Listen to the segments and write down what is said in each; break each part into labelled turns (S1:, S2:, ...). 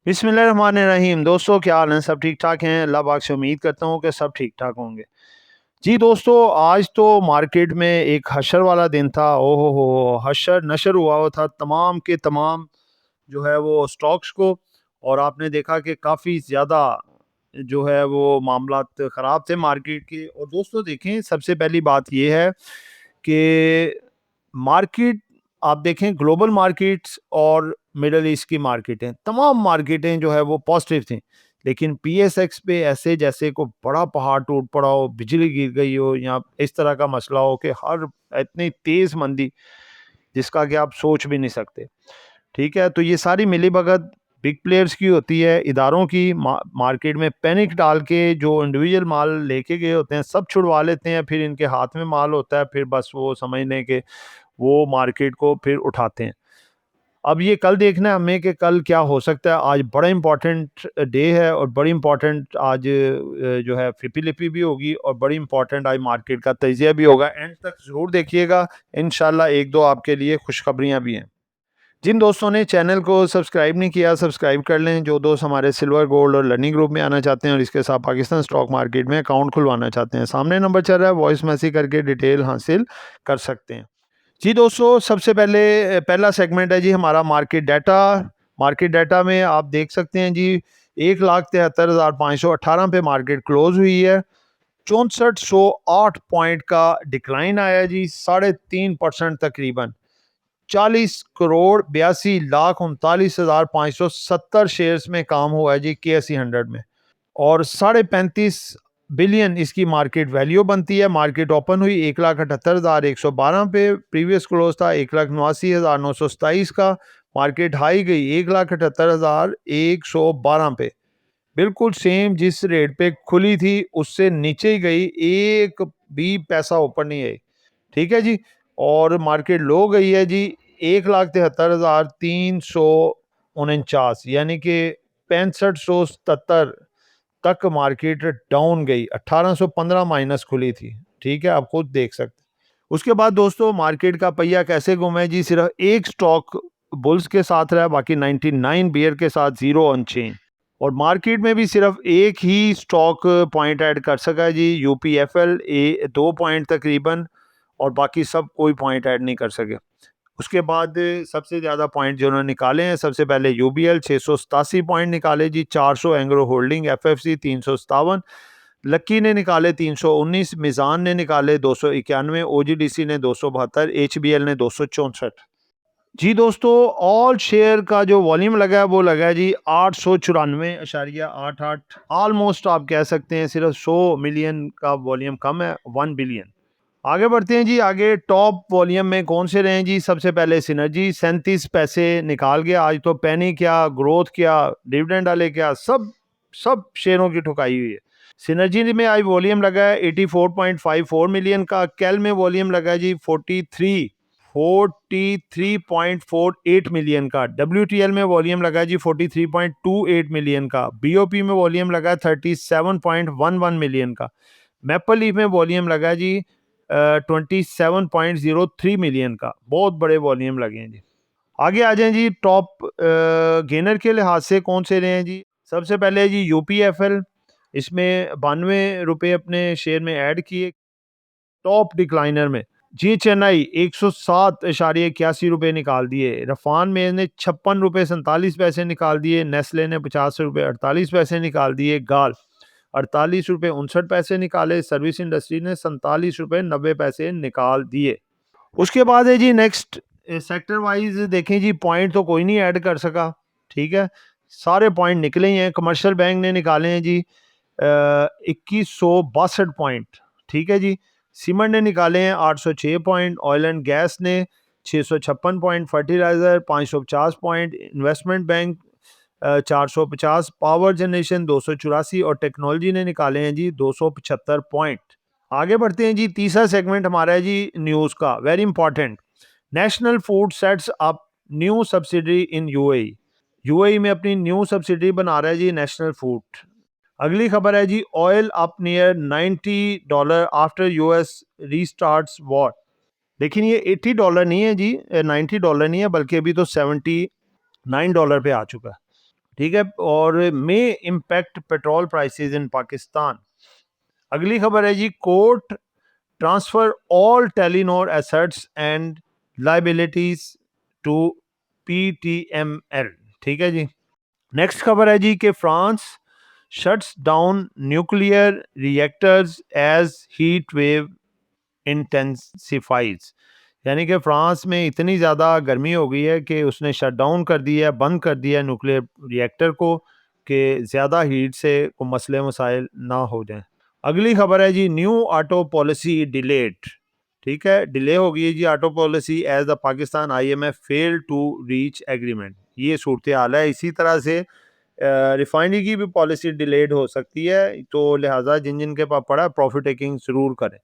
S1: बिस्मिल्लाहिर्रहमानिर्रहीम। दोस्तों, क्या हाल हैं? सब ठीक ठाक हैं? अल्लाह पाक से उम्मीद करता हूँ कि सब ठीक ठाक होंगे। जी दोस्तों, आज तो मार्केट में एक हशर वाला दिन था। ओहो हो, हशर नशर हुआ था तमाम के तमाम जो है वो स्टॉक्स को। और आपने देखा कि काफ़ी ज़्यादा जो है वो मामलात ख़राब थे मार्केट के। और दोस्तों देखें, सबसे पहली बात ये है कि मार्केट, आप देखें ग्लोबल मार्केट्स और मिडल ईस्ट की मार्केटें, तमाम मार्केटें जो है वो पॉजिटिव थी। लेकिन पीएसएक्स पे ऐसे जैसे को बड़ा पहाड़ टूट पड़ा हो, बिजली गिर गई हो, या इस तरह का मसला हो कि हर इतनी तेज़ मंदी जिसका कि आप सोच भी नहीं सकते। ठीक है, तो ये सारी मिलीभगत बिग प्लेयर्स की होती है, इदारों की। मार्केट में पैनिक डाल के जो इंडिविजुअल माल लेके गए होते हैं सब छुड़वा लेते हैं, फिर इनके हाथ में माल होता है, फिर बस वो समझ लें कि वो मार्केट को फिर उठाते हैं। अब ये कल देखना है हमें कि कल क्या हो सकता है। आज बड़ा इंपॉर्टेंट डे है और बड़ी इंपॉर्टेंट आज जो है फिपी लिपि भी होगी, और बड़ी इंपॉर्टेंट आज मार्केट का तजिया भी होगा। एंड तक ज़रूर देखिएगा, इंशाल्लाह एक दो आपके लिए खुशखबरियाँ भी हैं। जिन दोस्तों ने चैनल को सब्सक्राइब नहीं किया, सब्सक्राइब कर लें। जो दोस्त हमारे सिल्वर, गोल्ड और लर्निंग ग्रुप में आना चाहते हैं और इसके साथ पाकिस्तान स्टॉक मार्केट में अकाउंट खुलवाना चाहते हैं, सामने नंबर चल रहा है, वॉइस मैसेज करके डिटेल हासिल कर सकते हैं। जी दोस्तों, सबसे पहले पहला सेगमेंट है जी हमारा मार्केट डाटा। मार्केट डाटा में आप देख सकते हैं जी, 1,73,518 पे मार्केट क्लोज हुई है। 6408 पॉइंट का डिक्लाइन आया जी, 3.5% तकरीबन। 40,82,39,570 शेयर्स में काम हुआ है जी KSE 100 में। और 35.5 बिलियन इसकी मार्केट वैल्यू बनती है। मार्केट ओपन हुई 1,78,112 पे, प्रीवियस क्लोज था 1,79,927 का। मार्केट हाई गई 1,78,112 पे, बिल्कुल सेम जिस रेट पे खुली थी उससे नीचे ही गई, एक भी पैसा ऊपर नहीं है। ठीक है जी। और मार्केट लो गई है जी 1,73,349, यानी कि 6577 तक मार्केट डाउन गई। 1815 माइनस खुली थी। ठीक है, आप खुद देख सकते हैं। उसके बाद दोस्तों, मार्केट का पहिया कैसे घूमा है जी? सिर्फ एक स्टॉक बुल्स के साथ रहा, बाकी 99 बियर के साथ, जीरो अनचेंज। और मार्केट में भी सिर्फ एक ही स्टॉक पॉइंट ऐड कर सका है जी, यूपीएफएल, 2 पॉइंट तकरीबन। और बाकी सब कोई पॉइंट ऐड नहीं कर सके। उसके बाद सबसे ज़्यादा पॉइंट जो उन्होंने निकाले हैं, सबसे पहले यूबीएल 687 पॉइंट निकाले जी, 400 एंग्रो होल्डिंग एफएफसी 357, लक्की ने निकाले 319, मिजान ने निकाले 291, ओजीडीसी ने 272, एचबीएल ने 264। जी दोस्तों, ऑल शेयर का जो वॉल्यूम लगा है वो लगा है जी 894.88, ऑलमोस्ट आप कह सकते हैं सिर्फ 100 मिलियन का वॉल्यूम कम है, 1 बिलियन। आगे बढ़ते हैं जी। आगे टॉप वॉल्यूम में कौन से रहे हैं जी? सबसे पहले सिनर्जी 37 पैसे निकाल गया आज तो। पैनी क्या, ग्रोथ क्या, डिविडेंड वाले क्या, सब सब शेयरों की ठुकाई हुई है। सिनर्जी में आज वॉल्यूम लगा है 84.54 मिलियन का। कैल में वॉल्यूम लगा है जी 43.48 मिलियन का। WTL में वॉल्यूम लगा है जी 43.28 मिलियन का। BOP में वॉल्यूम लगा है 37.11 मिलियन का। मैपल लीफ में वॉल्यूम लगा है जी 27.03 मिलियन का। बहुत बड़े वॉल्यूम लगे हैं जी। आगे आ जाएं जी, टॉप गेनर के लिहाज से कौन से रहे हैं जी? सबसे पहले जी यूपीएफएल, इसमें 92 रुपये अपने शेयर में ऐड किए। टॉप डिक्लाइनर में जी चेन्नई 107.81 रुपये निकाल दिए। रफान में ने 56 रुपये 47 पैसे निकाल दिए। नेस्ले ने 50 रुपये 48 पैसे निकाल दिए। गाल 48 रुपये 59 पैसे निकाले। सर्विस इंडस्ट्री ने 47 रुपये 90 पैसे निकाल दिए। उसके बाद है जी नेक्स्ट, सेक्टर वाइज देखें जी, पॉइंट तो कोई नहीं ऐड कर सका। ठीक है, सारे पॉइंट निकले ही हैं। कमर्शियल बैंक ने निकाले हैं जी 2162 पॉइंट। ठीक है जी। सीमेंट ने निकाले हैं 806 पॉइंट। ऑयल एंड गैस ने 656 point. Fertiliser 550 point. Investment bank 450। Power generation 284। और टेक्नोलॉजी ने निकाले हैं जी 275 पॉइंट। आगे बढ़ते हैं जी। तीसरा सेगमेंट हमारा है जी न्यूज़ का, very important. National food sets up new subsidy in UAE. UAE में अपनी न्यू सब्सिडी बना रहा है जी नेशनल फूड। अगली खबर है जी, oil up near $90 after US restarts war. लेकिन ये $80 नहीं है जी, $90 नहीं है, बल्कि अभी तो $79 पे आ चुका है। ठीक है, और may impact petrol prices in Pakistan. अगली खबर है जी, court transfer all Telenor assets and liabilities to PTML. ठीक है जी। नेक्स्ट खबर है जी कि France shuts down nuclear reactors as heat wave intensifies. यानी कि फ्रांस में इतनी ज़्यादा गर्मी हो गई है कि उसने शट डाउन कर दिया है, बंद कर दिया है न्यूक्लियर रिएक्टर को, कि ज़्यादा हीट से कोई मसले मसाइल ना हो जाएं। अगली खबर है जी, न्यू ऑटो पॉलिसी डिलेड। ठीक है, डिले हो गई है जी auto policy as the Pakistan IMF fail to reach agreement. ये सूरत हाल है। इसी तरह से रिफाइनरी की भी पॉलिसी डिलेड हो सकती है, तो लिहाजा जिन जिन के पास पड़ा प्रॉफिट टेकिंग ज़रूर करें।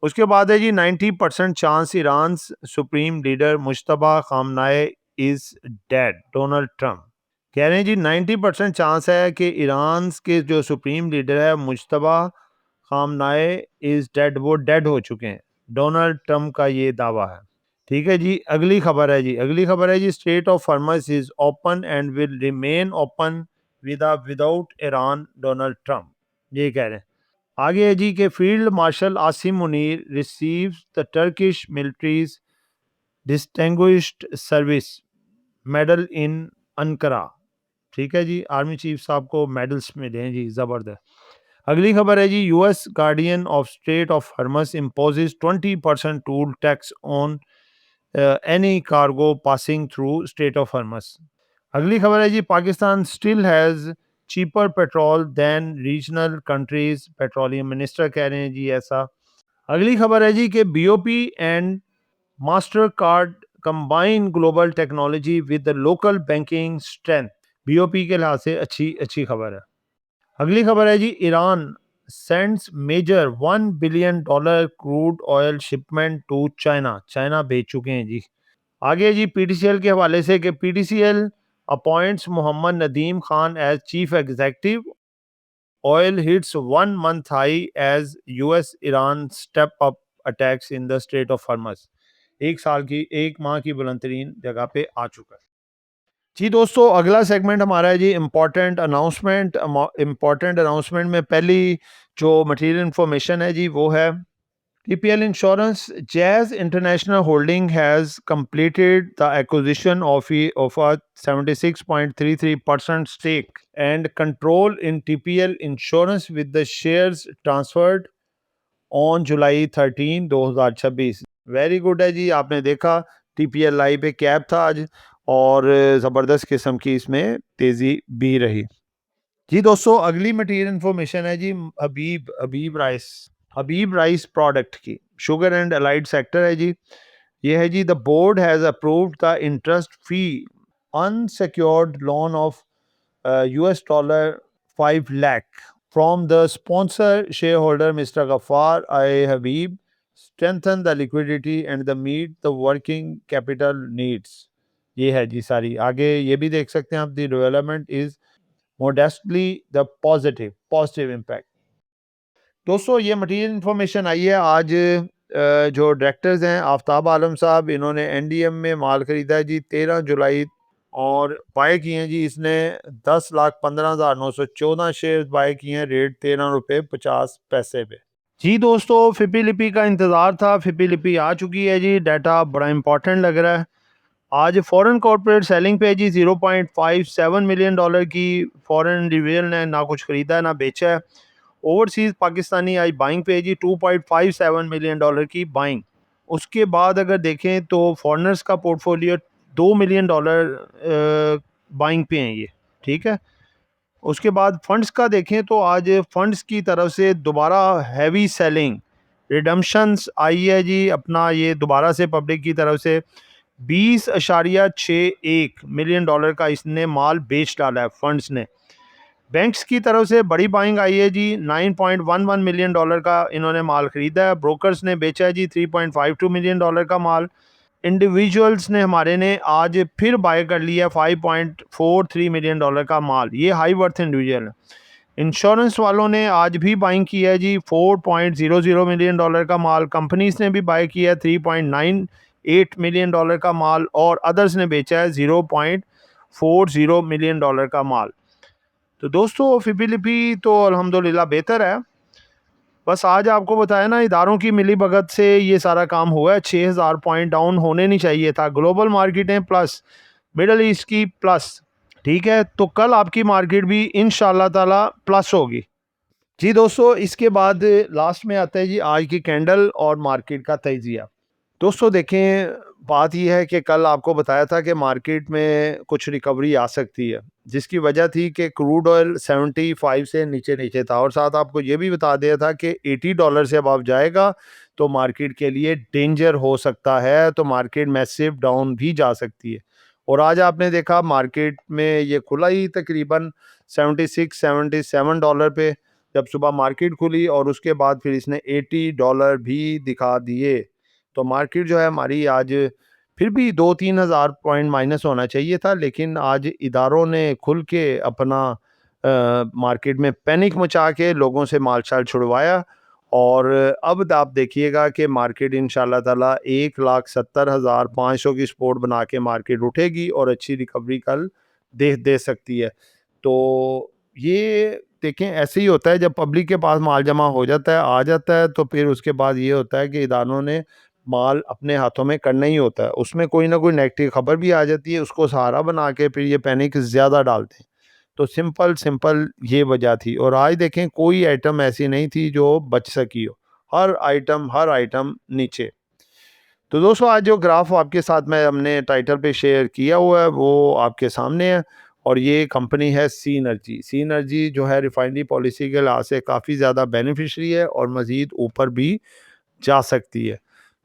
S1: उसके बाद है जी, 90% chance Iran supreme leader Mushtaba खामनाई is dead, Donald Trump कह रहे हैं जी 90% चांस है कि ईरान के जो सुप्रीम लीडर है मुश्तबा खामनाई इज डेड, वो डेड हो चुके हैं। डोनाल्ड ट्रंप का ये दावा है। ठीक है जी। अगली खबर है जी, अगली खबर है जी, state of Hormuz is open and will remain open without Iran, Donald Trump ये कह रहे हैं। आगे है जी कि field marshal Asim Munir receives the Turkish military's distinguished service medal in Ankara. ठीक है जी, आर्मी चीफ साहब को मेडल्स मिले हैं जी, ज़बरदस्त। अगली खबर है जी, US guardian of strait of Hormuz imposes 20% toll tax on any cargo passing through strait of Hormuz. अगली खबर है जी, Pakistan still has cheaper petrol than regional countries, petroleum minister कह रहे हैं जी ऐसा। अगली खबर है जी कि BOP and master card combine global technology with the local banking strength. BOP के लिहाज से अच्छी अच्छी खबर है। अगली खबर है जी, Iran sends major $1 billion crude oil shipment to China, China भेज चुके हैं जी। आगे जी पीटीसीएल के हवाले से कि PTCL appoints Mohammad Nadeem Khan as chief executive, oil hits 1 month high as US Iran step up attacks in the strait of Hormuz. एक माह की बुलंद तरीन जगह पे आ चुका है जी। दोस्तों अगला सेगमेंट हमारा है जी इम्पोर्टेंट अनाउंसमेंट। इम्पोर्टेंट अनाउंसमेंट में पहली जो मटेरियल इंफॉर्मेशन है जी वो है, TPL Insurance Jazz International Holding has completed the acquisition of a 76.33% stake and control in TPL Insurance with the shares transferred on July 13, 2026। Very good है जी। आपने देखा TPL पे कैप था आज और ज़बरदस्त किस्म की इसमें तेज़ी भी रही जी। दोस्तों अगली मटेरियल इंफॉर्मेशन है जी हबीब राइस प्रोडक्ट की, शुगर एंड अलाइड सेक्टर है जी। ये है जी, the board has approved the interest free unsecured loan of $5 lakh from the sponsor shareholder Mr. Ghaffar I. Habib, strengthen the liquidity and the meet the working capital needs। ये है जी सारी। आगे ये भी देख सकते हैं आप, the development is modestly the positive impact. दोस्तों ये मटेरियल इंफॉर्मेशन आई है आज जो डायरेक्टर्स हैं आफ्ताब आलम साहब, इन्होंने एनडीएम में माल खरीदा है जी 13 जुलाई और बाय किए हैं जी इसने 10,15,914 शेयर बाय किए हैं, रेट ₹13.50 पे जी। दोस्तों फिपी लिपि का इंतज़ार था, फिपी लिपि आ चुकी है जी। डाटा बड़ा इंपॉर्टेंट लग रहा है। आज फॉरेन कॉर्पोरेट सेलिंग पे जी $0.57 मिलियन की फॉरेन इंडिविजुअल ने ना कुछ खरीदा है ना बेचा है। ओवरसीज़ पाकिस्तानी आज बाइंग पे जी $2.57 मिलियन की बाइंग। उसके बाद अगर देखें तो फॉरेनर्स का पोर्टफोलियो $2 मिलियन बाइंग पे हैं ये। ठीक है। उसके बाद फंड्स का देखें तो आज फंड्स की तरफ से दोबारा हैवी सेलिंग रिडम्पशंस आई है जी। अपना ये दोबारा से पब्लिक की तरफ से $20.61 मिलियन का इसने माल बेच डाला है फंड्स ने। बैंक्स की तरफ से बड़ी बाइंग आई है जी, $9.11 मिलियन का इन्होंने माल खरीदा है। ब्रोकर्स ने बेचा है जी $3.52 मिलियन का माल। इंडिविजुअल्स ने हमारे ने आज फिर बाय कर लिया $5.43 मिलियन का माल, ये हाई वर्थ इंडिविजुअल है। इंश्योरेंस वालों ने आज भी बाइंग किया है जी $4.00 मिलियन का माल। कंपनीज ने भी बाय किया है $3.98 मिलियन का माल और अदर्स ने बेचा है $40 मिलियन का माल। तो दोस्तों फिलिपी तो अल्हम्दुलिल्लाह बेहतर है। बस आज आपको बताया ना, इदारों की मिलीभगत से ये सारा काम हुआ है। 6000 पॉइंट डाउन होने नहीं चाहिए था। ग्लोबल मार्केटें प्लस, मिडल ईस्ट की प्लस, ठीक है। तो कल आपकी मार्केट भी इंशाल्लाह ताला प्लस होगी। जी दोस्तों, इसके बाद लास्ट में आता है जी आज की कैंडल और मार्केट का तजिया। दोस्तों देखें, बात यह है कि कल आपको बताया था कि मार्केट में कुछ रिकवरी आ सकती है, जिसकी वजह थी कि क्रूड ऑयल 75 से नीचे नीचे था, और साथ आपको ये भी बता दिया था कि $80 से अब जाएगा तो मार्केट के लिए डेंजर हो सकता है, तो मार्केट मैसिव डाउन भी जा सकती है। और आज आपने देखा मार्केट में ये खुला ही तकरीबन $76-77 पे, जब सुबह मार्केट खुली, और उसके बाद फिर इसने $80 भी दिखा दिए। तो मार्केट जो है हमारी आज फिर भी 2-3 हज़ार पॉइंट माइनस होना चाहिए था, लेकिन आज इदारों ने खुल के अपना मार्केट में पैनिक मचा के लोगों से माल शाल छुड़वाया। और अब आप देखिएगा कि मार्केट इंशाल्लाह ताला 1,70,500 की सपोर्ट बना के मार्केट उठेगी और अच्छी रिकवरी कल दे सकती है। तो ये देखें, ऐसे ही होता है जब पब्लिक के पास माल जमा हो जाता है, आ जाता है, तो फिर उसके बाद ये होता है कि इदारों ने माल अपने हाथों में करना ही होता है। उसमें कोई ना कोई नेगेटिव खबर भी आ जाती है, उसको सहारा बना के फिर ये पैनिक ज़्यादा डालते हैं। तो सिंपल ये वजह थी। और आज देखें, कोई आइटम ऐसी नहीं थी जो बच सकी हो, हर आइटम नीचे। तो दोस्तों आज जो ग्राफ आपके साथ में हमने टाइटल पे शेयर किया हुआ है वो आपके सामने है, और ये कंपनी है सी एनर्जी। सी एनर्जी जो है रिफाइनरी पॉलिसी के लिहाज से काफ़ी ज़्यादा बेनिफिशरी है और मज़ीद ऊपर भी जा सकती है।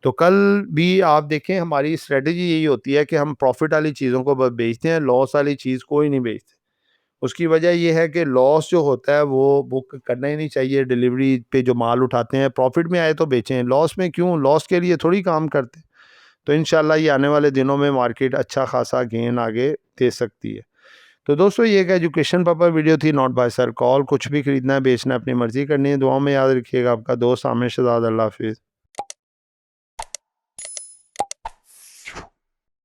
S1: तो कल भी आप देखें, हमारी स्ट्रेटजी यही होती है कि हम प्रॉफिट वाली चीज़ों को बस बेचते हैं, लॉस वाली चीज़ कोई नहीं बेचते। उसकी वजह ये है कि लॉस जो होता है वो बुक करना ही नहीं चाहिए। डिलीवरी पे जो माल उठाते हैं, प्रॉफिट में आए तो बेचें, लॉस में क्यों, लॉस के लिए थोड़ी काम करते। तो इंशाल्लाह ये आने वाले दिनों में मार्केट अच्छा खासा गेन आगे दे सकती है। तो दोस्तों ये एक एजुकेशन पर्पस वीडियो थी, नॉट बाय सर कॉल। कुछ भी खरीदना है बेचना है अपनी मर्जी करनी है। दुआ में याद रखिएगा। आपका दोस्त आमिर शहजाद। अल्लाह हाफिज़।